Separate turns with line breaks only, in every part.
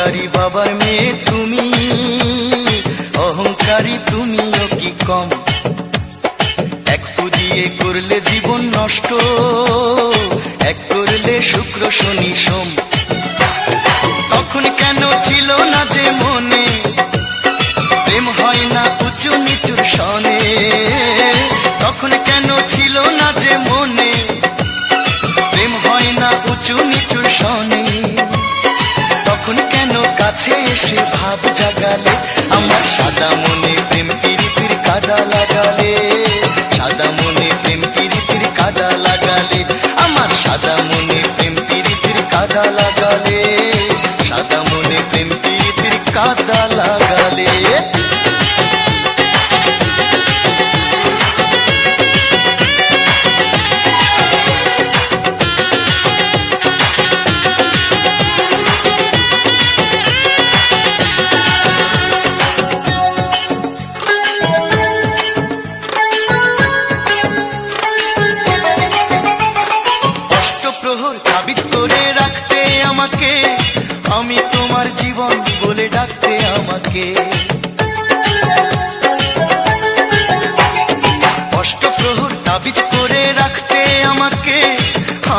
অহংকারী বাবার মেয়ে তুমি, অহংকারী তুমিও কি কম। একটু দিয়ে করলে জীবন নষ্ট, এক করলে শুক্র শনি সোম। তখন কেন ছিল না যে মনে, প্রেম হয় না উঁচু নিচুর সনে। তখন কেন ছিল না যে মনে, প্রেম হয় না উঁচু নিচুর সনে। তখন কেন কাছে এসে ভাব জাগালে, আমার সাদা মনে প্রেম প্রীতির কাদা লাগালে। সাদা মনে প্রেম প্রীতির কাদা লাগালে, আমার সাদা মনে প্রেম প্রীতির কাদা লাগালে। সাদা মনে প্রেম প্রীতির কাদা লাগালে। তাবিজ করে রাখতে আমাকে, আমি তোমার জীবন বলে ডাকতে আমাকে। অষ্টপ্রহর তাবিজ করে রাখতে আমাকে,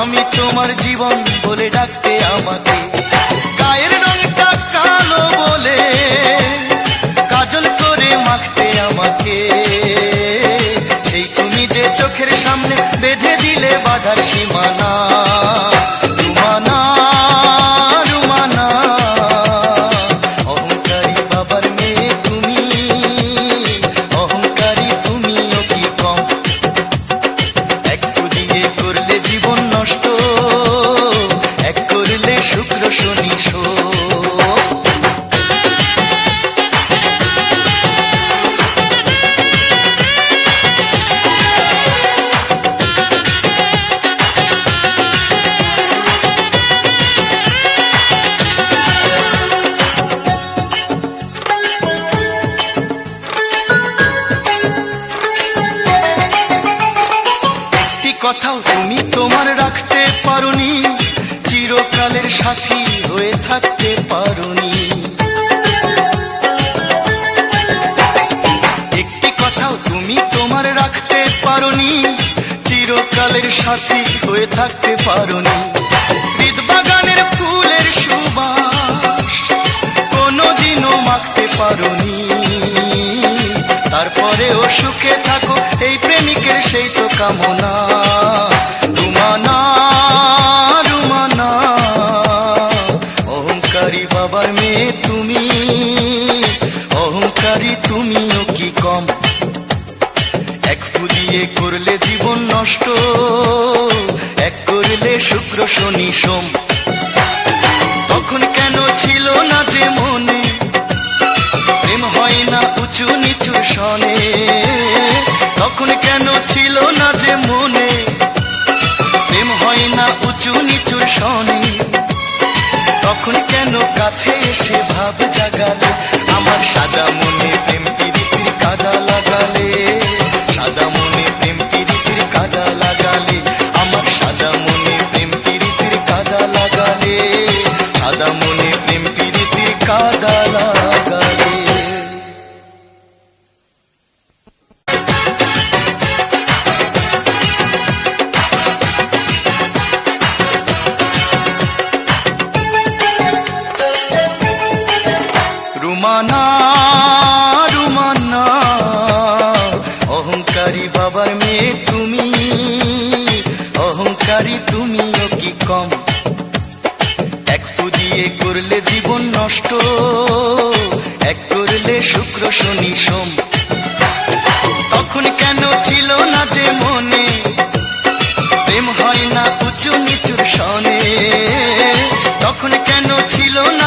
আমি তোমার জীবন বলে ডাকতে আমাকে। গায়ের রংটা কালো বলে কাজল করে মাখতে আমাকে। সেই তুমি যে চোখের সামনে বেঁধে দিলে বাধার সীমানা। রুমানা রুমানা, অহংকারী বাবার মেয়ে তুমি, অহংকারী তুমিও কি কম। একটু দিয়ে করলে জীবন নষ্ট, এক করলে শুক্র শনি সোম। কথাও তুমি তোমার রাখতে পারোনি, চিরকালের সাথী হয়ে থাকতে পারোনি। একটি কথাও তুমি তোমার রাখতে পারোনি, চিরকালের সাথী হয়ে থাকতে পারোনি। বিদবাগানের ফুলের সুবাস কোনোদিনও মাখতে পারোনি। তারপরেও সুখে থাকো, এই প্রেমিকের সেই তো কামনা। রুমানা রুমানা, অহংকারী বাবার মেয়ে তুমি, অহংকারী তুমিও কি কম। একটু দিয়ে করলে জীবন নষ্ট, এক করলে শুক্র শনি সোম। তখন কেন ছিল না যে মনে, প্রেম হয় না উঁচু নিচুর সনে। তখন কেন ছিল না যে মনে, প্রেম হয় না উঁচু নিচুর সনে। তখন কেন কাছে এসে ভাব জাগালে, আমার সাদা মনে প্রেম প্রীতির কাদা লাগালে। সাদা মনে প্রেম প্রীতির কাদা লাগালে, আমার সাদা মনে প্রেম প্রীতির কাদা লাগালে। সাদা মনে প্রেম প্রীতির কাদা লাগালে। রুমানা রুমানা, অহংকারী বাবার মেয়ে তুমি, অহংকারী তুমিও কি কম। একটু দিয়ে করলে জীবন নষ্ট, এক করলে শুক্র শনি সোম। তখন কেন ছিল না যে মনে, প্রেম হয় না উঁচু নিচুর সনে। তখন কেন ছিল না